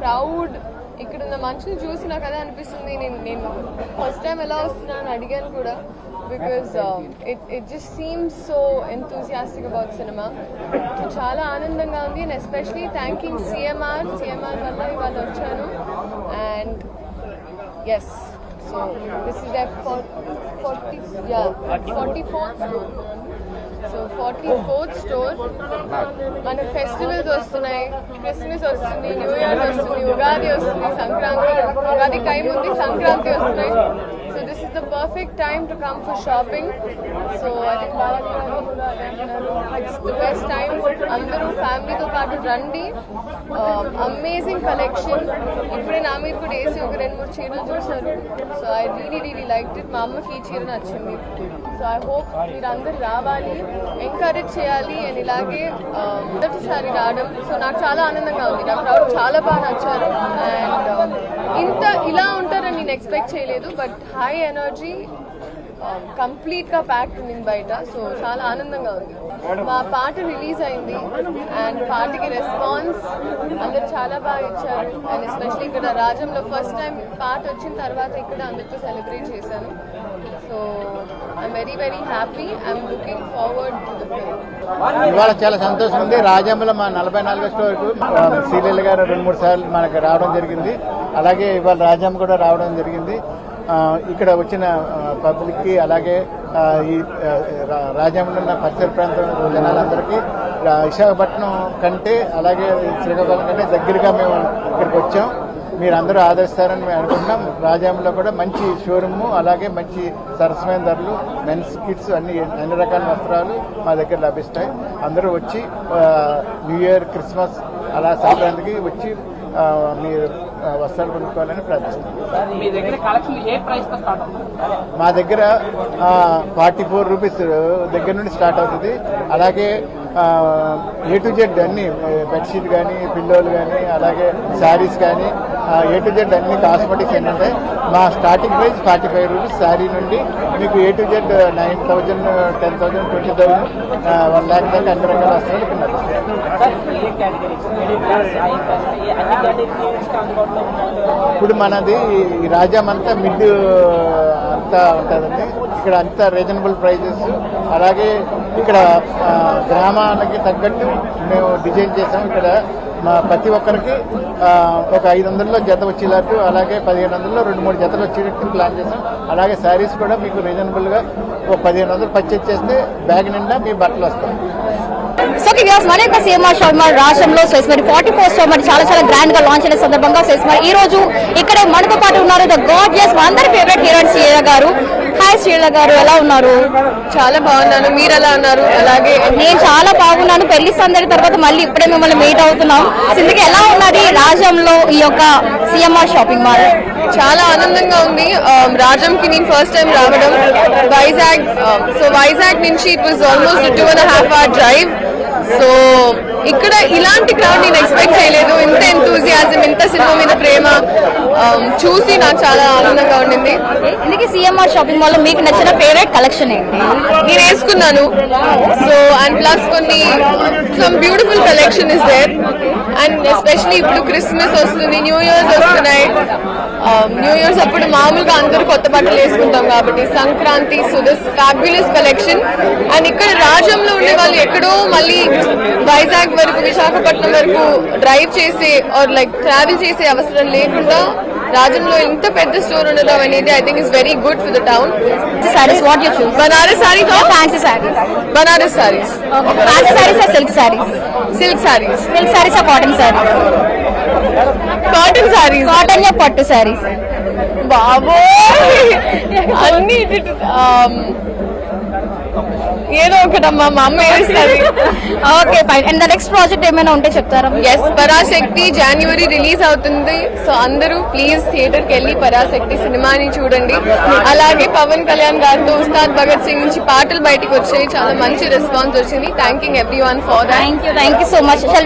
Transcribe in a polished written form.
Crowd ఇక్కడ ఉన్న మనుషులు చూసి నాకు అదే అనిపిస్తుంది. నేను ఫస్ట్ టైం ఎలా వస్తున్నాను అడిగాను కూడా, because it just seems so enthusiastic about cinema. చాలా ఆనందంగా ఉంది. అండ్ ఎస్పెషలీ థ్యాంకింగ్ సిఎంఆర్ వల్ల ఇవాళ వచ్చాను. And yes, so this is their 44th store. So 44th store. మన ఫెస్టివల్స్ వస్తున్నాయి, క్రిస్మస్ వస్తుంది, న్యూ ఇయర్ వస్తుంది, ఉగాది వస్తుంది, సంక్రాంతి, ఉగాది టైం ఉంది, సంక్రాంతి వస్తున్నాయి. So this is the perfect time to come for shopping. So I think it's the best time. అందరూ ఫ్యామిలీతో పాటు రండి. Amazing collection. ఇప్పుడే నా మీద కూడా వేసి ఒక 2-3 చీరలు చూశారు. So I really like it. మా అమ్మకి ఈ చీర నచ్చింది. సో ఐ హోప్ మీరు అందరు రావాలి, ఎంకరేజ్ చేయాలి. అండ్ ఇలాగే మొదటిసారి రావడం, సో నాకు చాలా ఆనందంగా ఉంది. నా క్రౌడ్ చాలా బాగా నచ్చారు. అండ్ ఇలా ఉంటారని నేను ఎక్స్పెక్ట్ చేయలేదు. బట్ హై ఎనర్జీ, కంప్లీట్ గా ప్యాక్డ్ ఉంది బయట. సో చాలా ఆనందంగా ఉంది. మా పాట రిలీజ్ అయింది అండ్ పాటకి రెస్పాన్స్ అందరు చాలా బాగా ఇచ్చారు. అండ్ ఎస్పెషల్లీ ఇక్కడ రాజంలో ఫస్ట్ టైం పాట వచ్చిన తర్వాత ఇక్కడ అందరితో సెలబ్రేట్ చేశాను. So I'm very happy. I'm looking forward to the film. ఇవాళ చాలా సంతోషం ఉంది. రాజంలో మా 44వ స్టోర్కు సీరియల్ గారు 2-3 సార్లు మనకు రావడం జరిగింది. అలాగే ఇవాళ రాజమ్మ కూడా రావడం జరిగింది. ఇక్కడ వచ్చిన పబ్లిక్కి, అలాగే ఈ రాజంలో ఉన్న పరిసర ప్రాంతం జనాలందరికీ విశాఖపట్నం కంటే, అలాగే శ్రీకాకుళం కంటే దగ్గరగా మేము ఇక్కడికి వచ్చాం. మీరు అందరూ ఆదరిస్తారని మేము అనుకుంటున్నాం. రాజంలో కూడా మంచి షోరూమ్, అలాగే మంచి సరసమైన ధరలు, మెన్స్ కిడ్స్ అన్ని రకాల వస్త్రాలు మా దగ్గర లభిస్తాయి. అందరూ వచ్చి న్యూ ఇయర్, క్రిస్మస్, అలా సంక్రాంతికి వచ్చి మీరు వస్త్రాలు కొనుక్కోవాలని ప్రార్థిస్తున్నాం. మా దగ్గర 44 రూపీస్ దగ్గర నుండి స్టార్ట్ అవుతుంది. అలాగే A to Z అన్ని, బెడ్షీట్ కానీ, పిల్లోలు కానీ, అలాగే శారీస్ కానీ, A to Z అన్ని కాస్మెటిక్స్ అన్ని ఉంటాయి. మా స్టార్టింగ్ ప్రైస్ 45 రూపీస్ శారీ నుండి మీకు A to Z 9,000, 10,000, 20,000, 1 lakh దాకా అన్ని రకాల వస్త్రాలు ఇక్కడ లభిస్తాయి. ఇప్పుడు మనది ఈ రాజ్యం అంతా మిడ్ అంతా ఉంటుందండి. ఇక్కడ అంతా రీజనబుల్ ప్రైజెస్. అలాగే ఇక్కడ గ్రామానికి తగ్గట్టు మేము డిజైన్ చేసాం. ఇక్కడ మా ప్రతి ఒక్కరికి ఒక 500లో జత వచ్చేటట్టు, అలాగే 1500లో 2-3 జతలు వచ్చేటట్టు ప్లాన్ చేసాం. అలాగే శారీస్ కూడా మీకు రీజనబుల్గా ఒక 1500 పర్చేజ్ చేస్తే బ్యాగ్ నిండా మీ బట్టలు వస్తాయి. సో మన యొక్క సిఎంఆర్ షాపింగ్ రాష్ట్రంలో మరి 44th స్టోర్ మరి చాలా గ్రాండ్ గా లాంచ్ అయిన సందర్భంగా మరి ఈ రోజు ఇక్కడ మనతో పాటు ఉన్నారు ద గార్జియస్, అందరి ఫేవరెట్ హీరోయిన్ శ్రీలీల గారు. హాయ్ శ్రీలీల గారు, ఎలా ఉన్నారు? చాలా బాగున్నాను. మీరు ఎలా ఉన్నారు? అలాగే నేను చాలా బాగున్నాను. పెళ్లి సందడి తర్వాత మళ్ళీ ఇప్పుడే మిమ్మల్ని మీట్ అవుతున్నాం. ఇందుకు ఎలా ఉన్నది రాజంలో ఈ యొక్క సిఎంఆర్ షాపింగ్ మాల్? చాలా ఆనందంగా ఉంది. రాజంకి నేను ఫస్ట్ టైం రావడం. వైజాగ్ నుంచి it was almost 2.5 hour drive. So ఇక్కడ ఇలాంటి క్రౌడ్ నేను ఎక్స్పెక్ట్ చేయలేదు. ఇంత ఎంతూజియాజం, ఇంత సినిమా మీద ప్రేమ చూసి నాకు చాలా ఆనందంగా ఉండింది. ఇందుకే సిఎంఆర్ షాపింగ్ మాల్ లో మీకు నచ్చిన ఫేవరెట్ కలెక్షన్ ఏంటి? నేను వేసుకున్నాను. సో అండ్ ప్లస్ కొన్ని some beautiful collection is there. And especially ఇప్పుడు క్రిస్మస్ వస్తుంది, న్యూ ఇయర్స్ వస్తున్నాయి. న్యూ ఇయర్స్ అప్పుడు మామూలుగా అందరూ కొత్త బట్టలు వేసుకుంటాం కాబట్టి Sankranti. So this fabulous collection. And ఇక్కడ రాజంలో ఉండే వాళ్ళు ఎక్కడో మళ్ళీ వైజాగ్ వరకు, విశాఖపట్నం వరకు డ్రైవ్ చేసే ఆర్ లైక్ ట్రావెల్ చేసే అవసరం లేకుండా రాజంలో ఇంత పెద్ద స్టోర్ ఉండడం అనేది I think is very good for the town. Saris what you choose? Banaras saris or fancy saris? Banaras saris. Fancy saris or silk saris? Silk saris. Silk saris or cotton saris? Cotton saris. Cotton या పట్టు సారీస్? బాబో అన్ని ఏదో ఒకటమ్మా, మా అమ్మ ఏడుస్తుంది. Okay fine. And the next project ఏమైనా ఉంటే చెప్తారా? ఎస్, పరాశక్తి జనవరి రిలీజ్ అవుతుంది. సో అందరూ ప్లీజ్ థియేటర్కి వెళ్ళి పరాశక్తి సినిమాని చూడండి. అలాగే పవన్ కళ్యాణ్ గారితో ఉస్తాద్ భగత్ సింగ్ నుంచి పాటలు బయటకు వచ్చాయి. చాలా మంచి రెస్పాన్స్ వచ్చింది. Thanking everyone for that. Thank you so much. Shall we